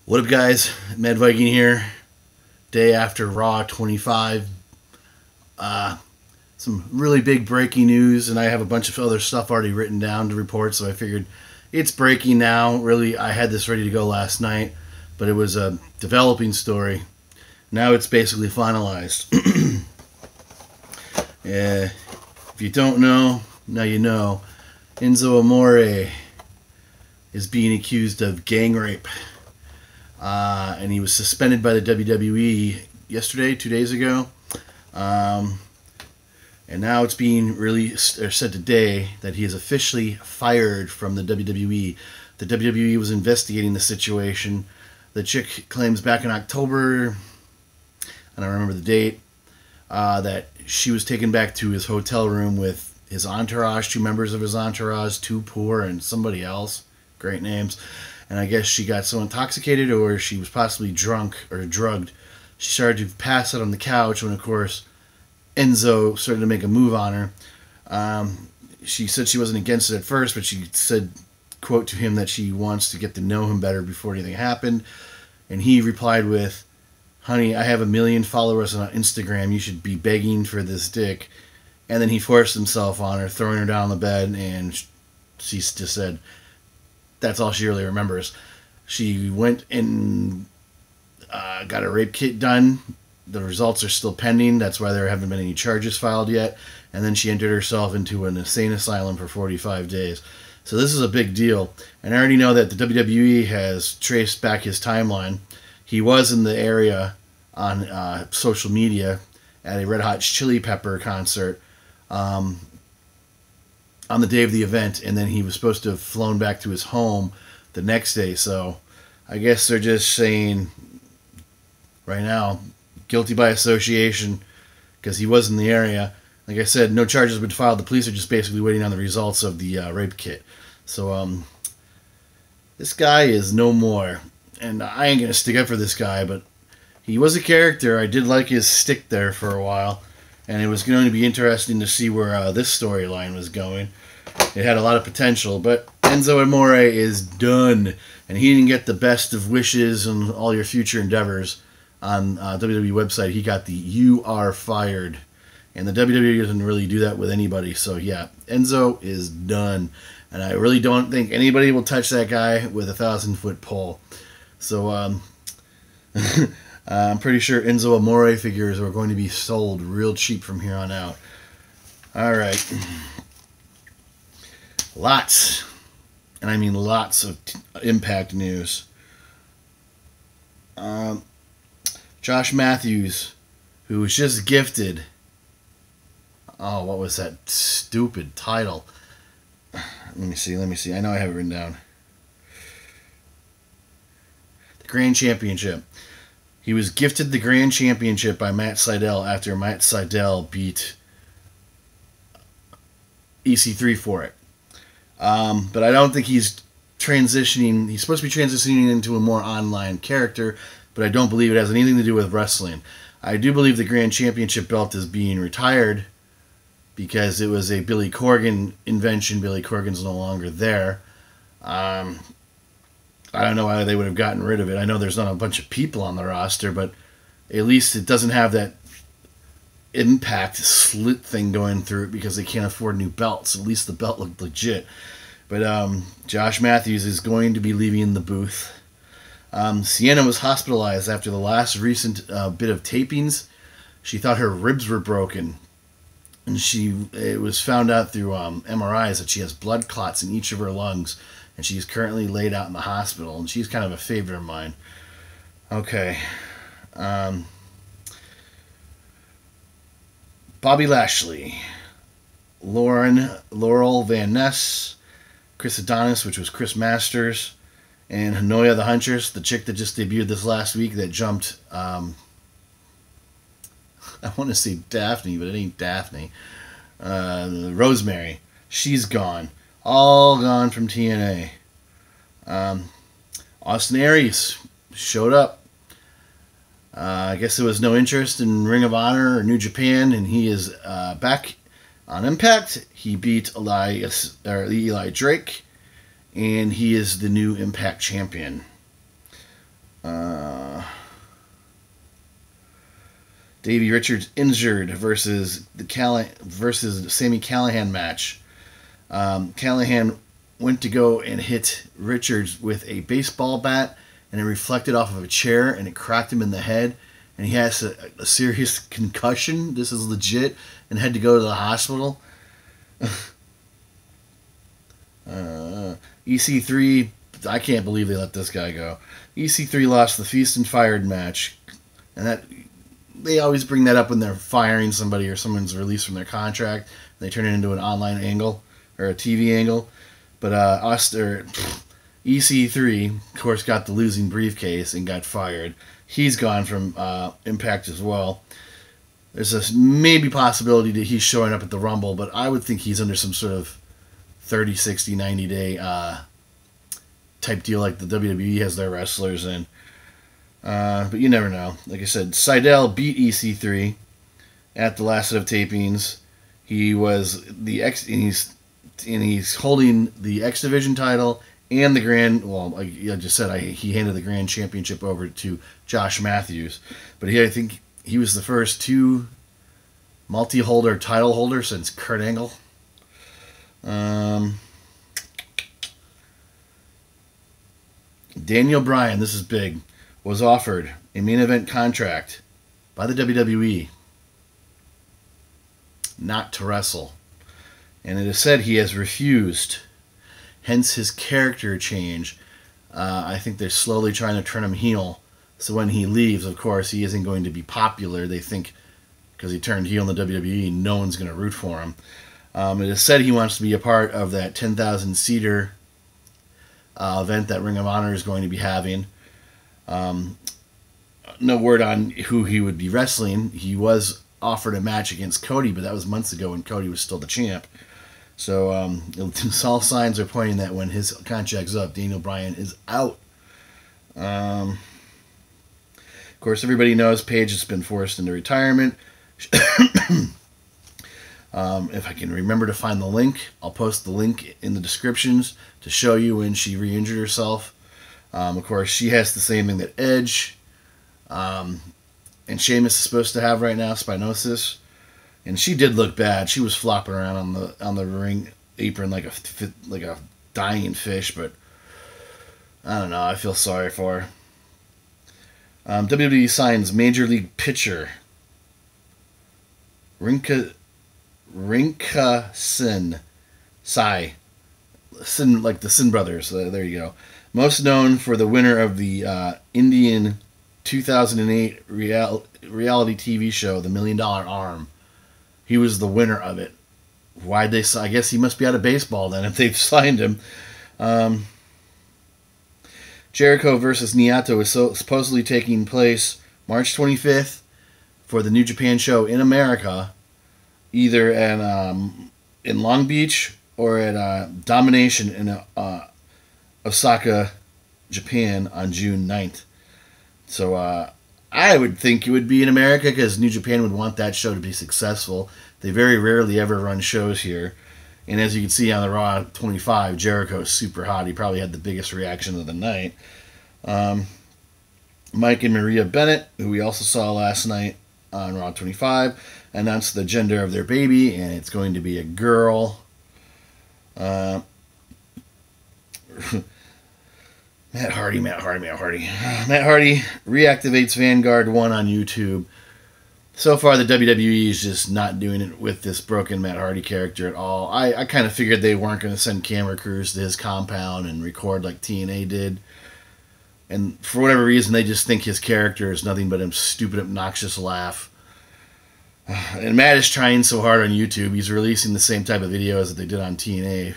What up, guys? Mad Viking here. Day after Raw 25. Some really big breaking news, and I have a bunch of other stuff already written down to report, so I figured it's breaking now. Really, I had this ready to go last night, but it was a developing story. Now it's basically finalized. If you don't know, now you know. Enzo Amore is being accused of gang rape. And he was suspended by the WWE yesterday, 2 days ago. And now it's being released, or said today, that he is officially fired from the WWE. The WWE was investigating the situation. The chick claims back in October, I don't remember the date, that she was taken back to his hotel room with his entourage, 2 members of his entourage, 2 poor, and somebody else. Great names. And I guess she got so intoxicated, or she was possibly drunk or drugged, she started to pass out on the couch when, of course, Enzo started to make a move on her. She said she wasn't against it at first, but she said, quote, to him that she wants to get to know him better before anything happened. And he replied with, "Honey, I have 1 million followers on Instagram. You should be begging for this dick." And then he forced himself on her, throwing her down on the bed, and she just said that's all she really remembers. She went and got a rape kit done. The results are still pending. That's why there haven't been any charges filed yet. And then she entered herself into an insane asylum for 45 days. So this is a big deal. And I already know that the WWE has traced back his timeline. He was in the area on social media at a Red Hot Chili Pepper concert on the day of the event, and then he was supposed to have flown back to his home the next day. So I guess they're just saying right now, guilty by association, because he was in the area. Like I said, no charges have been filed. The police are just basically waiting on the results of the rape kit. So this guy is no more. And I ain't going to stick up for this guy, but he was a character. I did like his stick there for a while. And it was going to be interesting to see where this storyline was going. It had a lot of potential, but Enzo Amore is done. And he didn't get the best of wishes and all your future endeavors on WWE website. He got the "you are fired." And the WWE doesn't really do that with anybody. So yeah, Enzo is done. And I really don't think anybody will touch that guy with a 1,000-foot pole. So I'm pretty sure Enzo Amore figures are going to be sold real cheap from here on out. Alright. Lots, and I mean lots of Impact news. Josh Matthews, who was just gifted... Oh, what was that stupid title? Let me see. I know I have it written down. The Grand Championship. He was gifted the Grand Championship by Matt Sydal after Matt Sydal beat EC3 for it. But I don't think he's transitioning. He's supposed to be transitioning into a more online character, but I don't believe it has anything to do with wrestling. I do believe the Grand Championship belt is being retired because it was a Billy Corgan invention. Billy Corgan's no longer there. I don't know why they would have gotten rid of it. I know there's not a bunch of people on the roster, but at least it doesn't have that Impact slit thing going through it because they can't afford new belts. At least the belt looked legit. But Josh Matthews is going to be leaving the booth. Sienna was hospitalized after the last recent bit of tapings. She thought her ribs were broken. And it was found out through MRIs that she has blood clots in each of her lungs. And she's currently laid out in the hospital. And she's kind of a favorite of mine. Okay. Bobby Lashley. Laurel Van Ness. Chris Adonis, which was Chris Masters. And Hanoya the Huntress, the chick that just debuted this last week that jumped... I want to say Daphne, but it ain't Daphne. Rosemary. She's gone. All gone from TNA. Austin Aries showed up. I guess there was no interest in Ring of Honor or New Japan, and he is back on Impact. He beat Eli Drake, and he is the new Impact champion. Davey Richards injured versus versus Sami Callihan match. Callihan went to go and hit Richards with a baseball bat, and it reflected off of a chair, and it cracked him in the head, and he has a serious concussion. This is legit, and had to go to the hospital. EC3, I can't believe they let this guy go. EC3 lost the Feast and Fired match, and that they always bring that up when they're firing somebody or someone's released from their contract. They turn it into an online angle or a TV angle. But EC3, of course, got the losing briefcase and got fired. He's gone from Impact as well. There's a maybe possibility that he's showing up at the Rumble, but I would think he's under some sort of 30, 60, 90-day type deal like the WWE has their wrestlers in. But you never know. Like I said, Seidel beat EC3 at the last set of tapings. He was he's holding the X Division title and the Grand. Well, like I just said, he handed the Grand Championship over to Josh Matthews, but I think he was the first two multi-holder title holder since Kurt Angle. Daniel Bryan, this is big, was offered a main event contract by the WWE not to wrestle. And it is said he has refused. Hence his character change. I think they're slowly trying to turn him heel. So when he leaves, of course, he isn't going to be popular. They think because he turned heel in the WWE, no one's going to root for him. It is said he wants to be a part of that 10,000-seater event that Ring of Honor is going to be having. No word on who he would be wrestling. He was offered a match against Cody, but that was months ago when Cody was still the champ. So all signs are pointing that when his contract's up, Daniel Bryan is out. Of course, everybody knows Paige has been forced into retirement. If I can remember to find the link, I'll post the link in the descriptions to show you when she re-injured herself. Of course, she has the same thing that Edge and Sheamus is supposed to have right now, spinosis. And she did look bad. She was flopping around on the ring apron like a dying fish, but I don't know. I feel sorry for her. WWE signs Major League pitcher Rinka Sin. Sin, like the Sin brothers. There you go. Most known for the winner of the Indian 2008 reality TV show, The $1 Million Arm. He was the winner of it. Why'd they? I guess he must be out of baseball then if they've signed him. Jericho versus Naito is supposedly taking place March 25th for the New Japan show in America, either at in Long Beach or at Domination in Osaka, Japan on June 9th. So I would think it would be in America because New Japan would want that show to be successful. They very rarely ever run shows here. And as you can see on the Raw 25, Jericho is super hot. He probably had the biggest reaction of the night. Mike and Maria Bennett, who we also saw last night on Raw 25, announced the gender of their baby, and it's going to be a girl. Matt Hardy reactivates Vanguard 1 on YouTube. So far, the WWE is just not doing it with this broken Matt Hardy character at all. I kind of figured they weren't going to send camera crews to his compound and record like TNA did. And for whatever reason, they just think his character is nothing but a stupid, obnoxious laugh. And Matt is trying so hard on YouTube. He's releasing the same type of videos that they did on TNA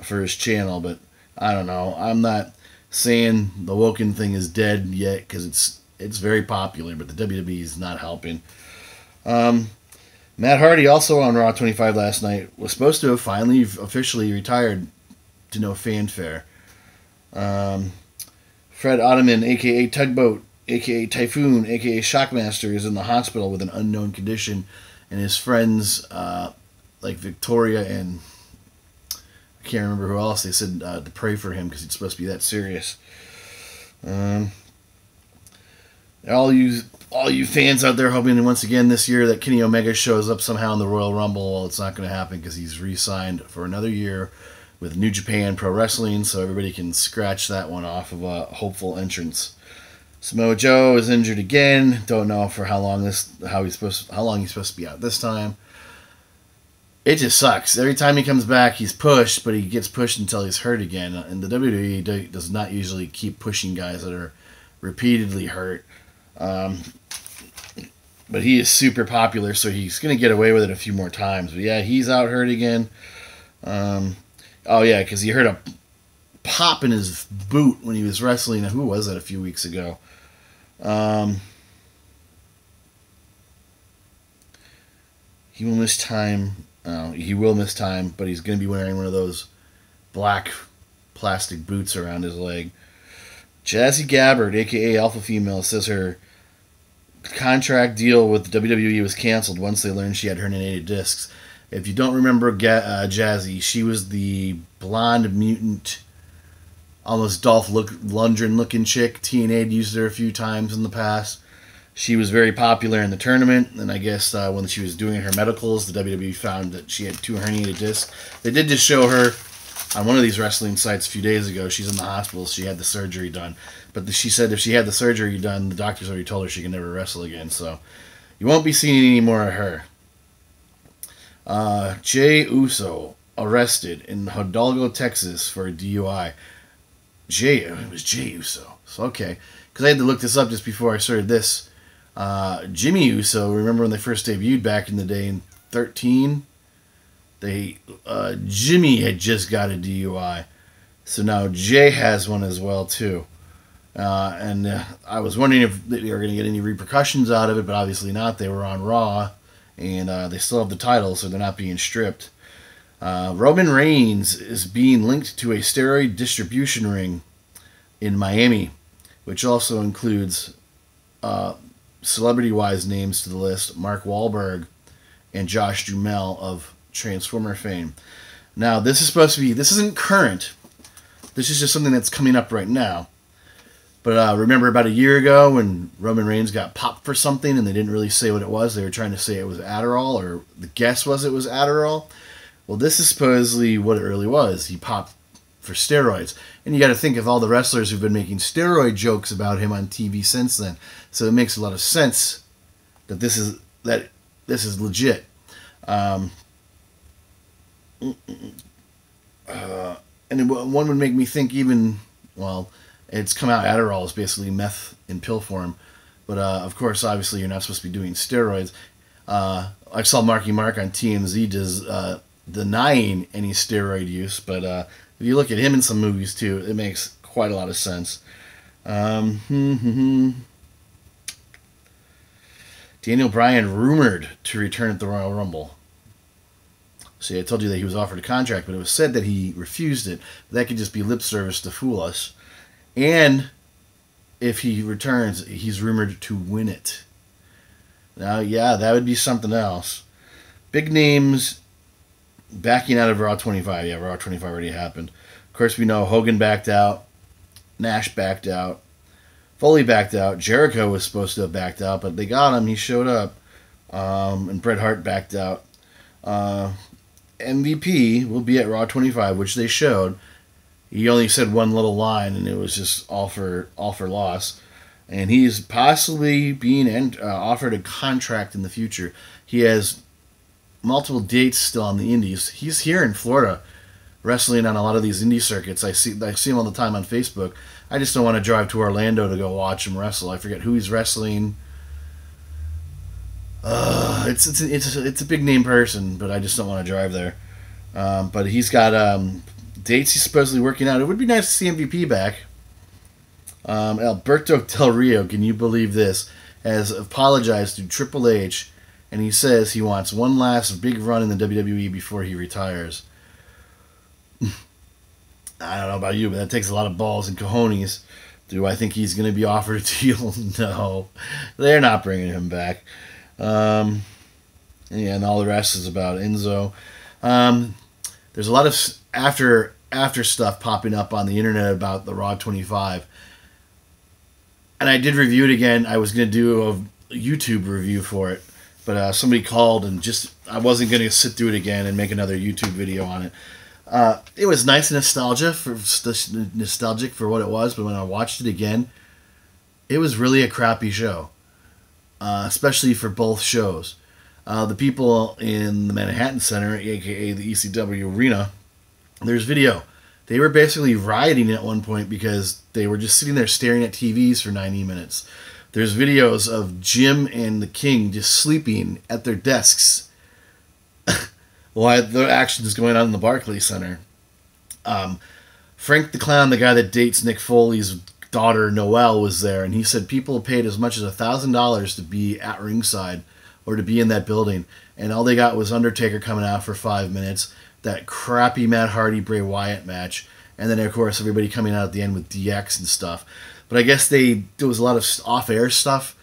for his channel, but I don't know. I'm not saying the Woken thing is dead yet because it's very popular, but the WWE is not helping. Matt Hardy, also on Raw 25 last night, was supposed to have finally officially retired to no fanfare. Fred Ottoman, a.k.a. Tugboat, a.k.a. Typhoon, a.k.a. Shockmaster, is in the hospital with an unknown condition, and his friends, like Victoria and I can't remember who else, they said to pray for him because it's supposed to be that serious. All you fans out there hoping once again this year that Kenny Omega shows up somehow in the Royal Rumble. Well, it's not going to happen because he's re-signed for another year with New Japan Pro Wrestling, so everybody can scratch that one off of a hopeful entrance. Samoa Joe is injured again. Don't know for how long he's supposed to be out this time. It just sucks. Every time he comes back, he's pushed, but he gets pushed until he's hurt again. And the WWE does not usually keep pushing guys that are repeatedly hurt. But he is super popular, so he's going to get away with it a few more times. But yeah, he's out hurt again. Oh yeah, because he heard a pop in his boot when he was wrestling. Who was that a few weeks ago? He will miss time. He will miss time, but he's going to be wearing one of those black plastic boots around his leg. Jazzy Gabbard, a.k.a. Alpha Female, says her contract deal with WWE was canceled once they learned she had herniated discs. If you don't remember Jazzy, she was the blonde mutant, almost Dolph Lundgren looking chick. TNA had used her a few times in the past. She was very popular in the tournament, and I guess when she was doing her medicals, the WWE found that she had 2 herniated discs. They did just show her on one of these wrestling sites a few days ago. She's in the hospital. She had the surgery done. But she said if she had the surgery done, the doctors already told her she can never wrestle again. So you won't be seeing any more of her. Jey Uso arrested in Hidalgo, Texas for a DUI. It was Jey Uso. So, okay. Because I had to look this up just before I started this. Jimmy Uso, remember when they first debuted back in the day in 2013? Jimmy had just got a DUI. So now Jay has one as well, too. And I was wondering if they were going to get any repercussions out of it, but obviously not. They were on Raw, and they still have the title, so they're not being stripped. Roman Reigns is being linked to a steroid distribution ring in Miami, which also includes celebrity-wise names to the list: Mark Wahlberg and Josh Duhamel of Transformer fame. Now, this isn't current. This is just something that's coming up right now. But remember about a year ago when Roman Reigns got popped for something and they didn't really say what it was? They were trying to say it was Adderall, or the guess was it was Adderall. Well, this is supposedly what it really was. He popped for steroids. And you got to think of all the wrestlers who've been making steroid jokes about him on TV since then. So it makes a lot of sense that this is legit. And one would make me think it's come out Adderall is basically meth in pill form. But of course, obviously, you're not supposed to be doing steroids. I saw Marky Mark on TMZ denying any steroid use, but if you look at him in some movies too, it makes quite a lot of sense. Daniel Bryan rumored to return at the Royal Rumble. See, I told you that he was offered a contract, but it was said that he refused it. That could just be lip service to fool us. And if he returns, he's rumored to win it. Now, yeah, that would be something else. Big names backing out of Raw 25. Yeah, Raw 25 already happened. Of course, we know Hogan backed out. Nash backed out. Foley backed out. Jericho was supposed to have backed out, but they got him. He showed up. And Bret Hart backed out. MVP will be at Raw 25, which they showed. He only said one little line, and it was just all for loss. And he's possibly being offered a contract in the future. He has multiple dates still on the indies. He's here in Florida, wrestling on a lot of these indie circuits. I see him all the time on Facebook. I just don't want to drive to Orlando to go watch him wrestle. I forget who he's wrestling. It's a big name person, but I just don't want to drive there. But he's got dates he's supposedly working out. It would be nice to see MVP back. Alberto Del Rio, can you believe this, has apologized to Triple H, and he says he wants one last big run in the WWE before he retires. I don't know about you, but that takes a lot of balls and cojones. Do I think he's going to be offered a deal? No. They're not bringing him back. And all the rest is about Enzo. There's a lot of after stuff popping up on the internet about the Raw 25. And I did review it again. I was going to do a YouTube review for it, but somebody called and I wasn't going to sit through it again and make another YouTube video on it. It was nice and nostalgic for what it was, but when I watched it again, it was really a crappy show, especially for both shows. The people in the Manhattan Center, aka the ECW Arena, there's video. They were basically rioting at one point because they were just sitting there staring at TVs for 90 minutes. There's videos of Jim and the King just sleeping at their desks while the action is going on in the Barclays Center. Frank the Clown, the guy that dates Nick Foley's daughter Noelle, was there, and he said people paid as much as $1,000 to be at ringside or to be in that building, and all they got was Undertaker coming out for 5 minutes, that crappy Matt Hardy Bray Wyatt match, and then of course everybody coming out at the end with DX and stuff. But I guess there was a lot of off-air stuff.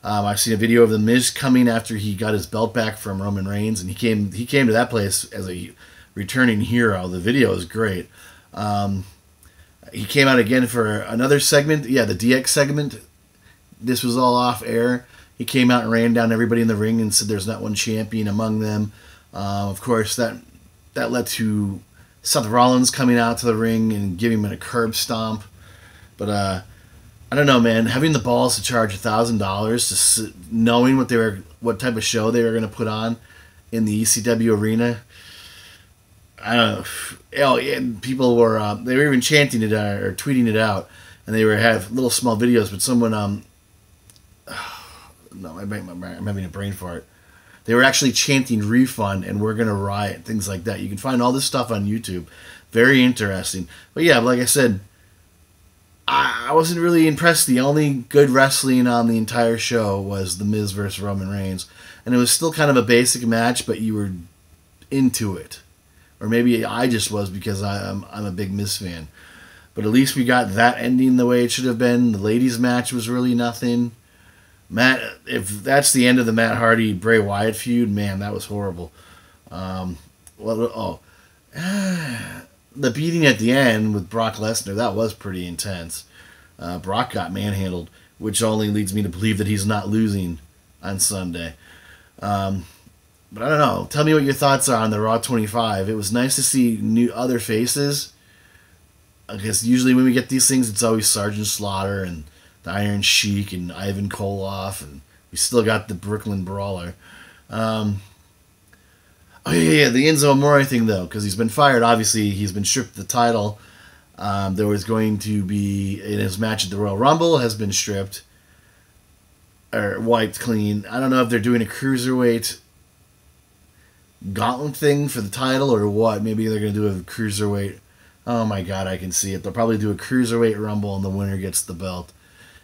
I've seen a video of the Miz coming after he got his belt back from Roman Reigns, and he came to that place as a returning hero. The video is great. He came out again for another segment. Yeah, the DX segment. This was all off-air. He came out and ran down everybody in the ring and said there's not one champion among them. Of course, that led to Seth Rollins coming out to the ring and giving him a curb stomp. But I don't know, man. Having the balls to charge $1,000 knowing what type of show they were going to put on in the ECW arena. I don't know. Oh, yeah, people were they were even chanting it or tweeting it out, and they had little small videos. But someone no, I'm having a brain fart. They were actually chanting refund and we're going to riot, things like that. You can find all this stuff on YouTube. Very interesting. But yeah, like I said, I wasn't really impressed. The only good wrestling on the entire show was The Miz versus Roman Reigns. And it was still kind of a basic match, but you were into it. Or maybe I just was because I'm a big Miz fan. But at least we got that ending the way it should have been. The ladies' match was really nothing. If that's the end of the Matt Hardy Bray Wyatt feud, man, that was horrible. The beating at the end with Brock Lesnar, that was pretty intense. Brock got manhandled, which only leads me to believe that he's not losing on Sunday. But I don't know. Tell me what your thoughts are on the Raw 25. It was nice to see other faces. I guess usually when we get these things, it's always Sergeant Slaughter and the Iron Sheik and Ivan Koloff, and we still got the Brooklyn Brawler. Oh yeah, the Enzo Amore thing though, because he's been fired. Obviously, he's been stripped of the title. There was going to be in his match at the Royal Rumble has been stripped or wiped clean. I don't know if they're doing a cruiserweight gauntlet thing for the title or what. Maybe they're going to do a cruiserweight. Oh my God, I can see it. They'll probably do a cruiserweight Rumble and the winner gets the belt.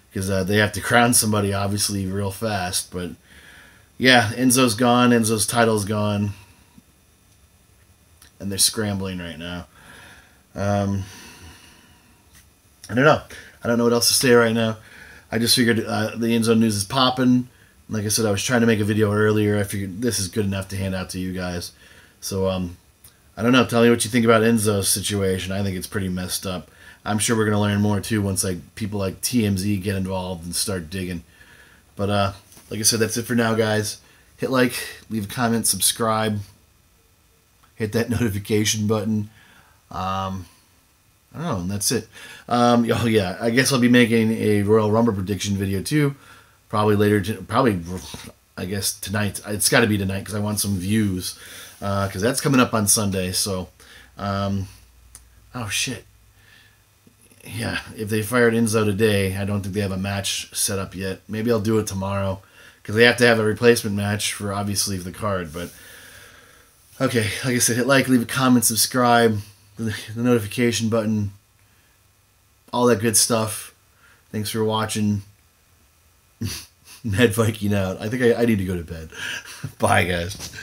Because they have to crown somebody, obviously, real fast. But, yeah, Enzo's gone. Enzo's title's gone. And they're scrambling right now. I don't know. I don't know what else to say right now. I just figured the Enzo news is popping. Like I said, I was trying to make a video earlier. I figured this is good enough to hand out to you guys. So, I don't know. Tell me what you think about Enzo's situation. I think it's pretty messed up. I'm sure we're going to learn more, too, once people like TMZ get involved and start digging. But, like I said, that's it for now, guys. Hit like, leave a comment, subscribe. Hit that notification button. I don't know, and that's it. Oh, yeah, I guess I'll be making a Royal Rumble prediction video, too. Probably later, I guess, tonight. It's got to be tonight, because I want some views. Because that's coming up on Sunday, so... oh, shit. Yeah, if they fired Enzo today, I don't think they have a match set up yet. Maybe I'll do it tomorrow, because they have to have a replacement match for, obviously, the card. But, okay, like I said, hit like, leave a comment, subscribe, the notification button, all that good stuff. Thanks for watching. Mad Viking out. I think I need to go to bed. Bye, guys.